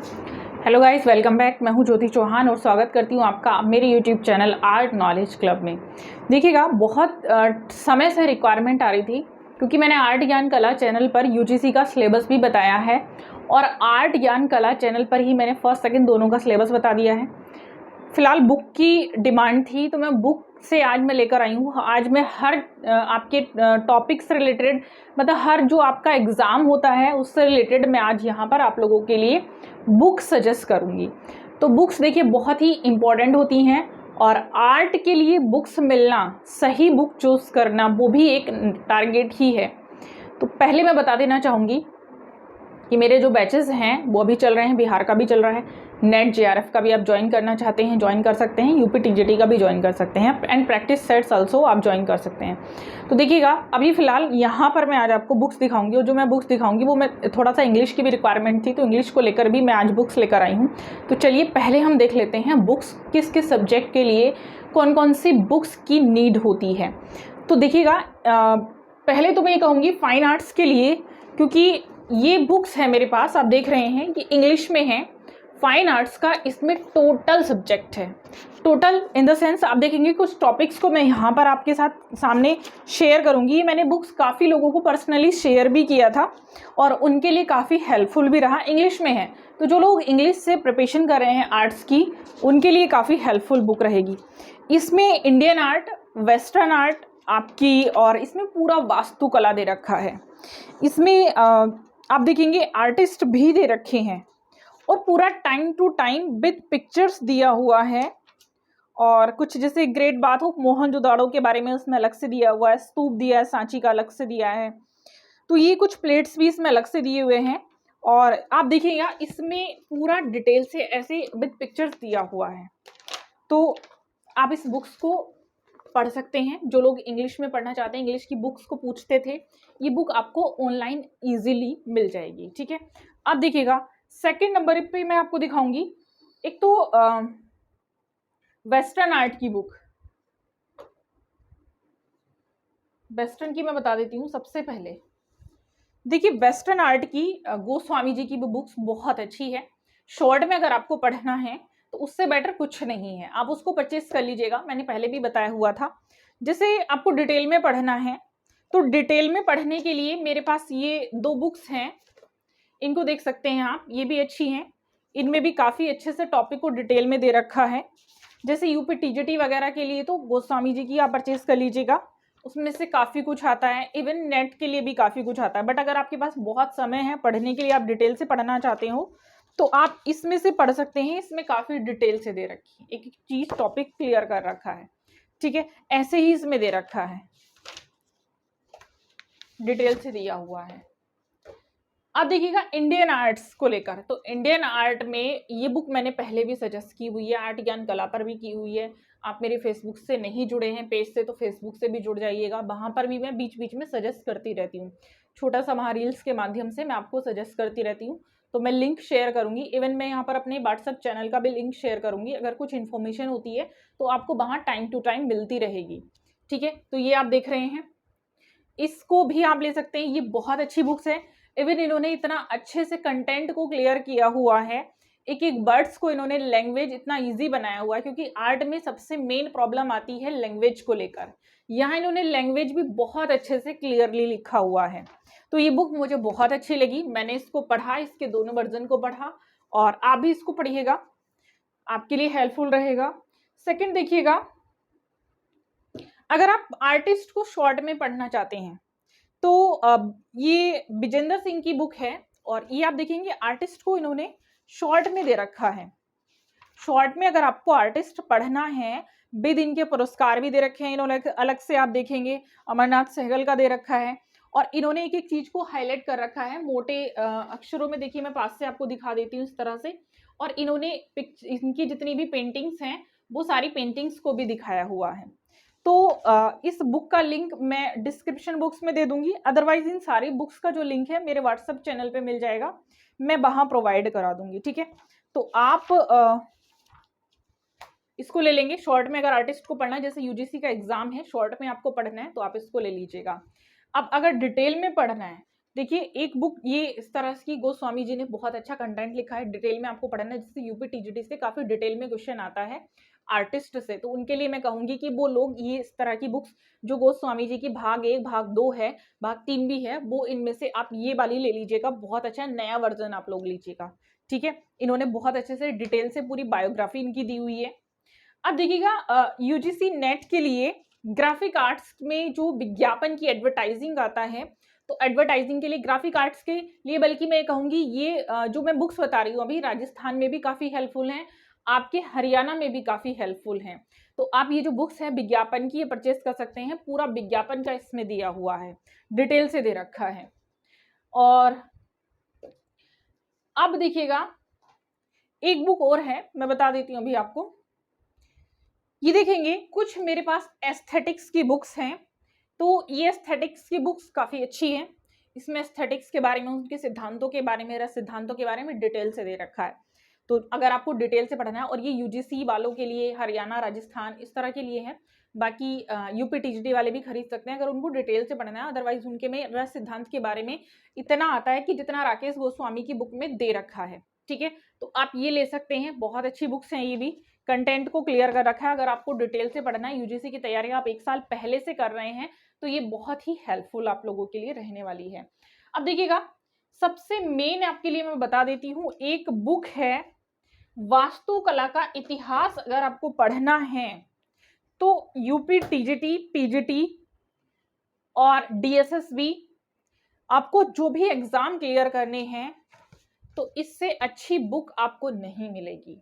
Hello guys, welcome back. मैं हूं ज्योति चौहान और स्वागत करती हूं आपका मेरे YouTube channel art knowledge club में। देखिएगा, बहुत समय से रिक्वायरमेंट आ रही थी क्योंकि मैंने आर्ट ज्ञान कला चैनल पर यूजीसी का सिलेबस भी बताया है और आर्ट ज्ञान कला चैनल पर ही मैंने फर्स्ट सेकंड दोनों का सिलेबस बता दिया है। फिलहाल बुक की डिमांड थी तो मैं बुक से आज मैं लेकर आई हूँ। आज मैं हर आपके टॉपिक से रिलेटेड, मतलब हर जो आपका एग्ज़ाम होता है उससे रिलेटेड मैं आज यहाँ पर आप लोगों के लिए बुक सजेस्ट करूँगी। तो बुक्स देखिए बहुत ही इम्पॉर्टेंट होती हैं और आर्ट के लिए बुक्स मिलना, सही बुक चूज़ करना, वो भी एक टारगेट ही है। तो पहले मैं बता देना चाहूँगी कि मेरे जो बैचेस हैं वो अभी चल रहे हैं, बिहार का भी चल रहा है, नेट जेआरएफ का भी आप ज्वाइन करना चाहते हैं ज्वाइन कर सकते हैं, यूपी टीजीटी का भी ज्वाइन कर सकते हैं एंड प्रैक्टिस सेट्स आल्सो आप ज्वाइन कर सकते हैं। तो देखिएगा, अभी फिलहाल यहाँ पर मैं आज आपको बुक्स दिखाऊंगी और जो मैं बुक्स दिखाऊंगी वो मैं थोड़ा सा इंग्लिश की भी रिक्वायरमेंट थी तो इंग्लिश को लेकर भी मैं आज बुक्स लेकर आई हूँ। तो चलिए पहले हम देख लेते हैं बुक्स किस किस सब्जेक्ट के लिए कौन कौन सी बुक्स की नीड होती है। तो देखिएगा, पहले तो मैं ये कहूँगी फाइन आर्ट्स के लिए, क्योंकि ये बुक्स है मेरे पास, आप देख रहे हैं कि इंग्लिश में है। फाइन आर्ट्स का इसमें टोटल सब्जेक्ट है, टोटल इन द सेंस आप देखेंगे कुछ टॉपिक्स को मैं यहाँ पर आपके साथ सामने शेयर करूँगी। मैंने बुक्स काफ़ी लोगों को पर्सनली शेयर भी किया था और उनके लिए काफ़ी हेल्पफुल भी रहा। इंग्लिश में है तो जो लोग इंग्लिश से प्रिपरेशन कर रहे हैं आर्ट्स की, उनके लिए काफ़ी हेल्पफुल बुक रहेगी। इसमें इंडियन आर्ट, वेस्टर्न आर्ट आपकी, और इसमें पूरा वास्तुकला दे रखा है। इसमें आप देखेंगे आर्टिस्ट भी दे रखे हैं और पूरा time to time with pictures दिया हुआ है। और कुछ जैसे ग्रेट बात हो मोहनजोदाड़ो के बारे में उसमें अलग से दिया हुआ है, स्तूप दिया है, सांची का अलग से दिया है, तो ये कुछ प्लेट्स भी इसमें अलग से दिए हुए हैं। और आप देखिएगा इसमें पूरा डिटेल से ऐसे विद पिक्चर्स दिया हुआ है। तो आप इस बुक्स को पढ़ सकते हैं। जो लोग इंग्लिश में पढ़ना चाहते हैं, इंग्लिश की बुक्स को पूछते थे, ये बुक आपको ऑनलाइन इजीली मिल जाएगी। ठीक है, अब देखिएगा सेकंड नंबर पे मैं आपको दिखाऊंगी एक तो वेस्टर्न आर्ट की बुक। वेस्टर्न की मैं बता देती हूँ सबसे पहले। देखिए वेस्टर्न आर्ट की गोस्वामी जी की भी बुक्स बहुत अच्छी है। शॉर्ट में अगर आपको पढ़ना है तो उससे बेटर कुछ नहीं है, आप उसको परचेस कर लीजिएगा। मैंने पहले भी बताया हुआ था। जैसे आपको डिटेल में पढ़ना है तो डिटेल में पढ़ने के लिए मेरे पास ये दो बुक्स हैं, इनको देख सकते हैं आप, ये भी अच्छी हैं। इनमें भी काफ़ी अच्छे से टॉपिक को डिटेल में दे रखा है। जैसे यूपी टीजीटी वगैरह के लिए तो गोस्वामी जी की आप परचेस कर लीजिएगा, उसमें से काफ़ी कुछ आता है। इवन नेट के लिए भी काफ़ी कुछ आता है। बट अगर आपके पास बहुत समय है पढ़ने के लिए, आप डिटेल से पढ़ना चाहते हो तो आप इसमें से पढ़ सकते हैं। इसमें काफ़ी डिटेल से दे रखी है, एक एक चीज़ टॉपिक क्लियर कर रखा है। ठीक है, ऐसे ही इसमें दे रखा है, डिटेल से दिया हुआ है। अब देखिएगा इंडियन आर्ट्स को लेकर, तो इंडियन आर्ट में ये बुक मैंने पहले भी सजेस्ट की हुई है, आर्ट ज्ञान कला पर भी की हुई है। आप मेरे फेसबुक से नहीं जुड़े हैं पेज से तो फेसबुक से भी जुड़ जाइएगा, वहाँ पर भी मैं बीच बीच में सजेस्ट करती रहती हूँ। छोटा सा वहाँ रील्स के माध्यम से मैं आपको सजेस्ट करती रहती हूँ। तो मैं लिंक शेयर करूँगी, इवन मैं यहाँ पर अपने व्हाट्सएप चैनल का भी लिंक शेयर करूँगी। अगर कुछ इन्फॉर्मेशन होती है तो आपको वहाँ टाइम टू टाइम मिलती रहेगी। ठीक है, तो ये आप देख रहे हैं, इसको भी आप ले सकते हैं, ये बहुत अच्छी बुक्स है। इवन इन्होंने इतना अच्छे से कंटेंट को क्लियर किया हुआ है, एक एक वर्ड्स को इन्होंने लैंग्वेज इतना इजी बनाया हुआ है, क्योंकि आर्ट में सबसे मेन प्रॉब्लम आती है लैंग्वेज को लेकर। यहाँ इन्होंने लैंग्वेज भी बहुत अच्छे से क्लियरली लिखा हुआ है। तो ये बुक मुझे बहुत अच्छी लगी, मैंने इसको पढ़ा, इसके दोनों वर्जन को पढ़ा और आप भी इसको पढ़िएगा, आपके लिए हेल्पफुल रहेगा। सेकंड देखिएगा, अगर आप आर्टिस्ट को शॉर्ट में पढ़ना चाहते हैं तो ये विजेंद्र सिंह की बुक है और ये आप देखेंगे आर्टिस्ट को इन्होंने शॉर्ट में दे रखा है। शॉर्ट में अगर आपको आर्टिस्ट पढ़ना है, विद इनके पुरस्कार भी दे रखे हैं इन्होंने अलग से, आप देखेंगे अमरनाथ सहगल का दे रखा है और इन्होंने एक एक चीज को हाईलाइट कर रखा है मोटे अक्षरों में। देखिए मैं पास से आपको दिखा देती हूँ इस तरह से, और इन्होंने इनकी जितनी भी पेंटिंग्स हैं वो सारी पेंटिंग्स को भी दिखाया हुआ है। तो इस बुक का लिंक मैं डिस्क्रिप्शन बॉक्स में दे दूंगी, अदरवाइज इन सारी बुक्स का जो लिंक है मेरे व्हाट्सएप चैनल पे मिल जाएगा, मैं वहां प्रोवाइड करा दूंगी। ठीक है, तो आप इसको ले लेंगे शॉर्ट में। अगर आर्टिस्ट को पढ़ना है, जैसे यूजीसी का एग्जाम है, शॉर्ट में आपको पढ़ना है तो आप इसको ले लीजिएगा। अब अगर डिटेल में पढ़ना है, देखिए एक बुक ये इस तरह की गोस्वामी जी ने बहुत अच्छा कंटेंट लिखा है, डिटेल में आपको पढ़ना है, जैसे यूपी टीजीटी से काफी डिटेल में क्वेश्चन आता है आर्टिस्ट से, तो उनके लिए मैं कहूंगी कि वो लोग ये इस तरह की बुक्स जो गोस्वामी जी की भाग 1 भाग 2 है, भाग 3 भी है, वो इनमें से आप ये वाली ले लीजिएगा, बहुत अच्छा नया वर्जन आप लोग लीजिएगा। ठीक है, इन्होंने बहुत अच्छे से डिटेल से पूरी बायोग्राफी इनकी दी हुई है। अब देखिएगा यूजीसी नेट के लिए ग्राफिक आर्ट्स में जो विज्ञापन की एडवर्टाइजिंग आता है, तो एडवर्टाइजिंग के लिए ग्राफिक आर्ट्स के लिए, बल्कि मैं कहूंगी ये जो मैं बुक्स बता रही हूँ अभी, राजस्थान में भी काफी हेल्पफुल हैं, आपके हरियाणा में भी काफी हेल्पफुल हैं। तो आप ये जो बुक्स है विज्ञापन की, ये परचेस कर सकते हैं, पूरा विज्ञापन का इसमें दिया हुआ है, डिटेल से दे रखा है। और अब देखिएगा एक बुक और है, मैं बता देती हूँ अभी आपको, ये देखेंगे कुछ मेरे पास एस्थेटिक्स की बुक्स हैं, तो ये एस्थेटिक्स की बुक्स काफ़ी अच्छी हैं, इसमें एस्थेटिक्स के बारे में, उनके सिद्धांतों के बारे में, रस सिद्धांतों के बारे में डिटेल से दे रखा है। तो अगर आपको डिटेल से पढ़ना है, और ये यूजीसी वालों के लिए, हरियाणा राजस्थान इस तरह के लिए है, बाकी यूपी टीजीटी वाले भी खरीद सकते हैं अगर उनको डिटेल से पढ़ना है, अदरवाइज उनके में रस सिद्धांत के बारे में इतना आता है कि जितना राकेश गोस्वामी की बुक में दे रखा है। ठीक है, तो आप ये ले सकते हैं, बहुत अच्छी बुक्स हैं ये भी, कंटेंट को क्लियर कर रखा है। अगर आपको डिटेल से पढ़ना है, यूजीसी की तैयारी आप 1 साल पहले से कर रहे हैं, तो ये बहुत ही हेल्पफुल आप लोगों के लिए रहने वाली है। अब देखिएगा सबसे मेन आपके लिए मैं बता देती हूँ, एक बुक है वास्तुकला का इतिहास, अगर आपको पढ़ना है तो यूपी टीजीटी, पीजीटी और डीएसएसबी, आपको जो भी एग्जाम क्लियर करने हैं, तो इससे अच्छी बुक आपको नहीं मिलेगी।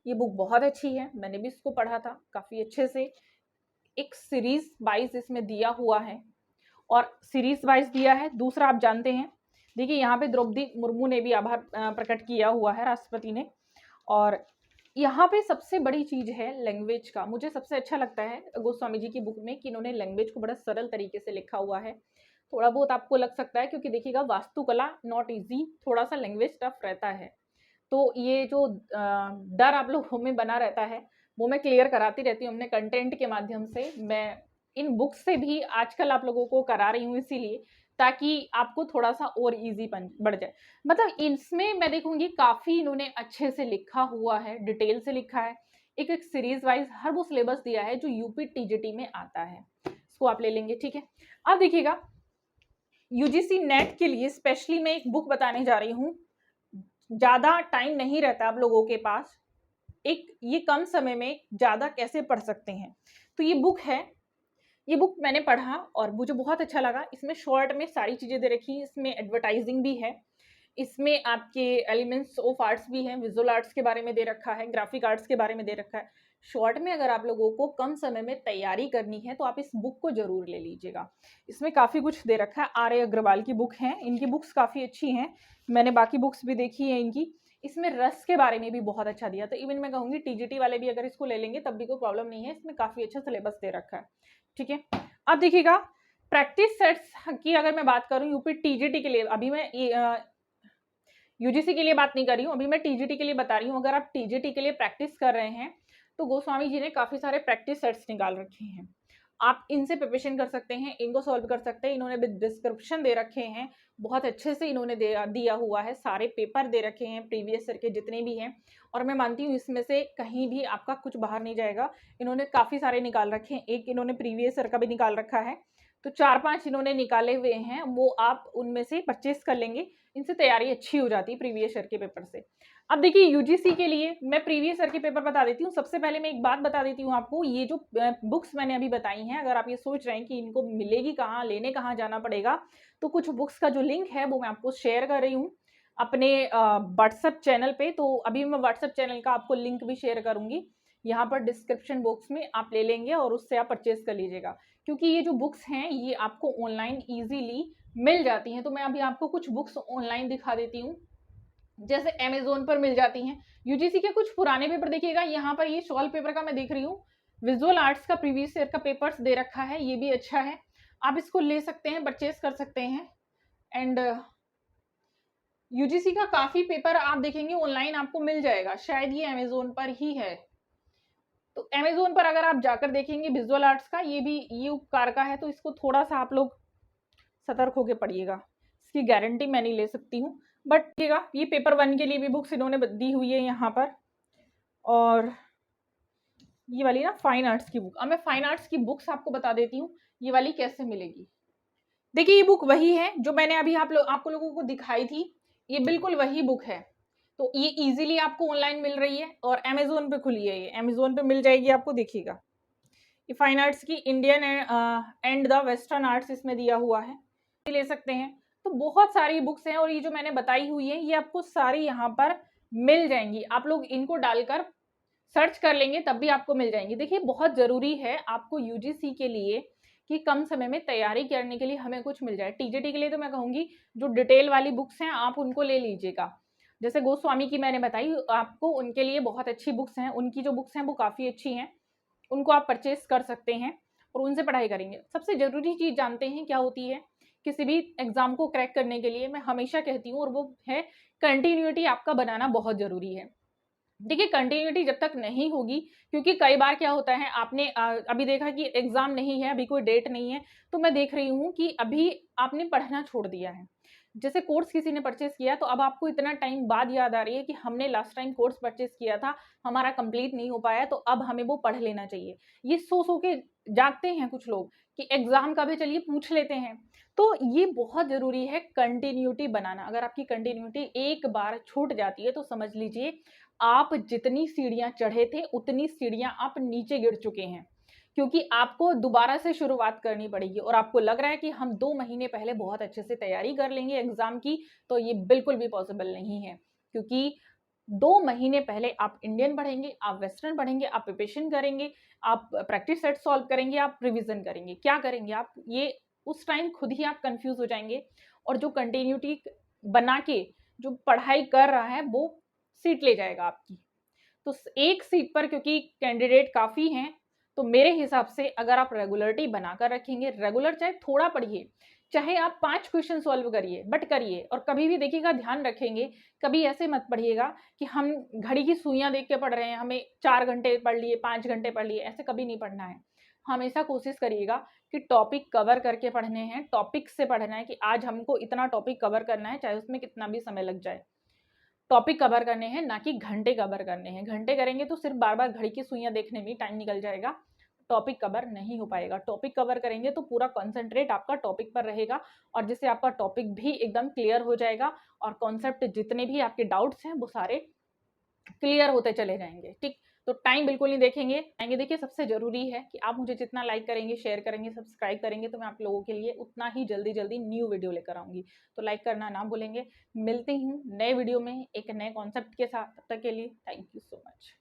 ये बुक बहुत अच्छी है, मैंने भी इसको पढ़ा था काफी अच्छे से, एक सीरीज वाइज इसमें दिया हुआ है, और सीरीज वाइज दिया है। दूसरा आप जानते हैं, देखिए यहाँ पे द्रौपदी मुर्मू ने भी आभार प्रकट किया हुआ है, राष्ट्रपति ने, और यहाँ पे सबसे बड़ी चीज है लैंग्वेज का। मुझे सबसे अच्छा लगता है गोस्वामी जी की बुक में कि इन्होंने लैंग्वेज को बड़ा सरल तरीके से लिखा हुआ है। थोड़ा बहुत आपको लग सकता है, क्योंकि देखिएगा वास्तुकला नॉट इजी, थोड़ा सा लैंग्वेज टफ रहता है, तो ये जो डर आप लोगों में बना रहता है, वो मैं क्लियर कराती रहती हूँ अपने कंटेंट के माध्यम से। मैं इन बुक्स से भी आजकल आप लोगों को करा रही हूँ, इसीलिए ताकि आपको थोड़ा सा और इजी बढ़ जाए। मतलब इसमें मैं देखूंगी काफी इन्होंने अच्छे से लिखा हुआ है, डिटेल से लिखा है, एक एक सीरीज वाइज हर वो सिलेबस दिया है जो यूपी टीजीटी में आता है, इसको आप ले लेंगे। ठीक है, अब देखिएगा यूजीसी नेट के लिए स्पेशली मैं एक बुक बताने जा रही हूँ, ज्यादा टाइम नहीं रहता आप लोगों के पास, एक ये कम समय में ज्यादा कैसे पढ़ सकते हैं, तो ये बुक है। ये बुक मैंने पढ़ा और मुझे बहुत अच्छा लगा, इसमें शॉर्ट में सारी चीजें दे रखी है, इसमें एडवर्टाइजिंग भी है, इसमें आपके एलिमेंट्स ऑफ आर्ट्स भी हैं, विजुअल आर्ट्स के बारे में दे रखा है, ग्राफिक आर्ट्स के बारे में दे रखा है। शॉर्ट में अगर आप लोगों को कम समय में तैयारी करनी है तो आप इस बुक को जरूर ले लीजिएगा, इसमें काफ़ी कुछ दे रखा है। आर ए अग्रवाल की बुक है, इनकी बुक्स काफ़ी अच्छी हैं, मैंने बाकी बुक्स भी देखी है इनकी, इसमें रस के बारे में भी बहुत अच्छा दिया, तो इवन मैं कहूँगी टीजीटी वाले भी अगर इसको ले लेंगे तब भी कोई प्रॉब्लम नहीं है, इसमें काफ़ी अच्छा सिलेबस दे रखा है। ठीक है, अब देखिएगा प्रैक्टिस सेट्स की अगर मैं बात करूँ यूपी टीजीटी के लिए, अभी मैं यूजीसी के लिए बात नहीं कर रही हूँ, अभी मैं टीजीटी के लिए बता रही हूँ। अगर आप टीजीटी के लिए प्रैक्टिस कर रहे हैं तो गोस्वामी जी ने काफी सारे प्रैक्टिस सेट्स निकाल रखे हैं, आप इनसे प्रिपरेशन कर सकते हैं, इनको सॉल्व कर सकते हैं। इन्होंने डिस्क्रिप्शन दे रखे हैं, बहुत अच्छे से इन्होंने दिया हुआ है, सारे पेपर दे रखे हैं प्रीवियस ईयर के जितने भी हैं, और मैं मानती हूँ इसमें से कहीं भी आपका कुछ बाहर नहीं जाएगा। इन्होंने काफ़ी सारे निकाल रखे हैं, एक इन्होंने प्रीवियस ईयर का भी निकाल रखा है, तो 4-5 इन्होंने निकाले हुए हैं, वो आप उनमें से परचेस कर लेंगे, इनसे तैयारी अच्छी हो जाती है प्रीवियस ईयर के पेपर से। अब देखिए यूजीसी के लिए मैं प्रीवियस ईयर के पेपर बता देती हूँ। सबसे पहले मैं एक बात बता देती हूँ आपको, ये जो बुक्स मैंने अभी बताई हैं, अगर आप ये सोच रहे हैं कि इनको मिलेगी कहाँ, लेने कहाँ जाना पड़ेगा, तो कुछ बुक्स का जो लिंक है वो मैं आपको शेयर कर रही हूँ अपने व्हाट्सएप चैनल पे। तो अभी मैं व्हाट्सएप चैनल का आपको लिंक भी शेयर करूंगी, यहाँ पर डिस्क्रिप्शन बॉक्स में आप ले लेंगे और उससे आप परचेज कर लीजिएगा, क्योंकि ये जो बुक्स हैं ये आपको ऑनलाइन ईजिली मिल जाती हैं। तो मैं अभी आपको कुछ बुक्स ऑनलाइन दिखा देती हूँ, जैसे अमेजोन पर मिल जाती हैं। यूजीसी के कुछ पुराने पेपर देखिएगा, यहाँ पर ये शॉल पेपर का मैं देख रही हूँ, विजुअल आर्ट्स का प्रीवियस ईयर का पेपर्स दे रखा है, ये भी अच्छा है, आप इसको ले सकते हैं, परचेज कर सकते हैं। एंड यूजीसी का काफी पेपर आप देखेंगे ऑनलाइन आपको मिल जाएगा, शायद ये अमेजोन पर ही है, तो अमेजोन पर अगर आप जाकर देखेंगे विजुअल आर्ट्स का, ये भी ये उपकार का है, तो इसको थोड़ा सा आप लोग सतर्क होकर पढ़िएगा, इसकी गारंटी मैं नहीं ले सकती हूँ, बट देखिएगा ये पेपर 1 के लिए भी बुक्स इन्होंने दी हुई है यहाँ पर। और ये वाली ना फाइन आर्ट्स की बुक, अब मैं फाइन आर्ट्स की बुक्स आपको बता देती हूँ ये वाली कैसे मिलेगी। देखिए ये बुक वही है जो मैंने अभी आपको लोगों को दिखाई थी, ये बिल्कुल वही बुक है। तो ये इजीली आपको ऑनलाइन मिल रही है और अमेजोन पे खुली है, ये अमेजोन पे मिल जाएगी आपको। देखिएगा ये फाइन आर्ट्स की Indian and the western arts इसमें दिया हुआ है, ले सकते हैं। तो बहुत सारी बुक्स हैं और ये जो मैंने बताई हुई है ये आपको सारी यहाँ पर मिल जाएंगी। आप लोग इनको डालकर सर्च कर लेंगे तब भी आपको मिल जाएंगी। देखिए बहुत जरूरी है आपको यूजीसी के लिए कि कम समय में तैयारी करने के लिए हमें कुछ मिल जाए। टीजीटी के लिए तो मैं कहूंगी जो डिटेल वाली बुक्स हैं आप उनको ले लीजिएगा, जैसे गोस्वामी की मैंने बताई आपको, उनके लिए बहुत अच्छी बुक्स हैं, उनकी जो बुक्स हैं वो काफ़ी अच्छी हैं, उनको आप परचेस कर सकते हैं और उनसे पढ़ाई करेंगे। सबसे ज़रूरी चीज़ जानते हैं क्या होती है किसी भी एग्ज़ाम को क्रैक करने के लिए, मैं हमेशा कहती हूँ, और वो है कंटिन्यूटी आपका बनाना बहुत ज़रूरी है। देखिए कंटिन्यूटी जब तक नहीं होगी, क्योंकि कई बार क्या होता है आपने अभी देखा कि एग्ज़ाम नहीं है, अभी कोई डेट नहीं है, तो मैं देख रही हूँ कि अभी आपने पढ़ना छोड़ दिया है। जैसे कोर्स किसी ने परचेस किया तो अब आपको इतना टाइम बाद याद आ रही है कि हमने लास्ट टाइम कोर्स परचेस किया था, हमारा कंप्लीट नहीं हो पाया, तो अब हमें वो पढ़ लेना चाहिए। ये सो के जागते हैं कुछ लोग कि एग्जाम का भी चलिए पूछ लेते हैं। तो ये बहुत जरूरी है कंटिन्यूटी बनाना। अगर आपकी कंटिन्यूटी एक बार छूट जाती है तो समझ लीजिए आप जितनी सीढ़ियां चढ़े थे उतनी सीढ़ियां आप नीचे गिर चुके हैं, क्योंकि आपको दोबारा से शुरुआत करनी पड़ेगी। और आपको लग रहा है कि हम 2 महीने पहले बहुत अच्छे से तैयारी कर लेंगे एग्जाम की, तो ये बिल्कुल भी पॉसिबल नहीं है। क्योंकि 2 महीने पहले आप इंडियन पढ़ेंगे, आप वेस्टर्न पढ़ेंगे, आप प्रिपरेशन करेंगे, आप प्रैक्टिस सेट सॉल्व करेंगे, आप रिविजन करेंगे, क्या करेंगे आप, ये उस टाइम खुद ही आप कंफ्यूज हो जाएंगे। और जो कंटिन्यूटी बना के जो पढ़ाई कर रहा है वो सीट ले जाएगा आपकी। तो एक सीट पर क्योंकि कैंडिडेट काफ़ी हैं, तो मेरे हिसाब से अगर आप रेगुलरिटी बनाकर रखेंगे, रेगुलर चाहे थोड़ा पढ़िए, चाहे आप 5 क्वेश्चन सॉल्व करिए, बट करिए। और कभी भी देखिएगा ध्यान रखेंगे, कभी ऐसे मत पढ़िएगा कि हम घड़ी की सुइयां देख के पढ़ रहे हैं, हमें 4 घंटे पढ़ लिए, 5 घंटे पढ़ लिए, ऐसे कभी नहीं पढ़ना है। हमेशा कोशिश करिएगा कि टॉपिक कवर करके पढ़ने हैं, टॉपिक से पढ़ना है कि आज हमको इतना टॉपिक कवर करना है, चाहे उसमें कितना भी समय लग जाए। टॉपिक कवर करने हैं, ना कि घंटे कवर करने हैं। घंटे करेंगे तो सिर्फ बार बार घड़ी की सुइयां देखने में टाइम निकल जाएगा, टॉपिक कवर नहीं हो पाएगा। टॉपिक कवर करेंगे तो पूरा कॉन्सेंट्रेट आपका टॉपिक पर रहेगा, और जिससे आपका टॉपिक भी एकदम क्लियर हो जाएगा और कॉन्सेप्ट जितने भी आपके डाउट्स हैं वो सारे क्लियर होते चले जाएंगे। ठीक, तो टाइम बिल्कुल नहीं देखेंगे आएंगे। देखिए सबसे जरूरी है कि आप मुझे जितना लाइक करेंगे, शेयर करेंगे, सब्सक्राइब करेंगे, तो मैं आप लोगों के लिए उतना ही जल्दी जल्दी न्यू वीडियो लेकर आऊंगी। तो लाइक करना ना भूलेंगे। मिलती हूँ नए वीडियो में एक नए कॉन्सेप्ट के साथ, तब तक के लिए थैंक यू सो मच।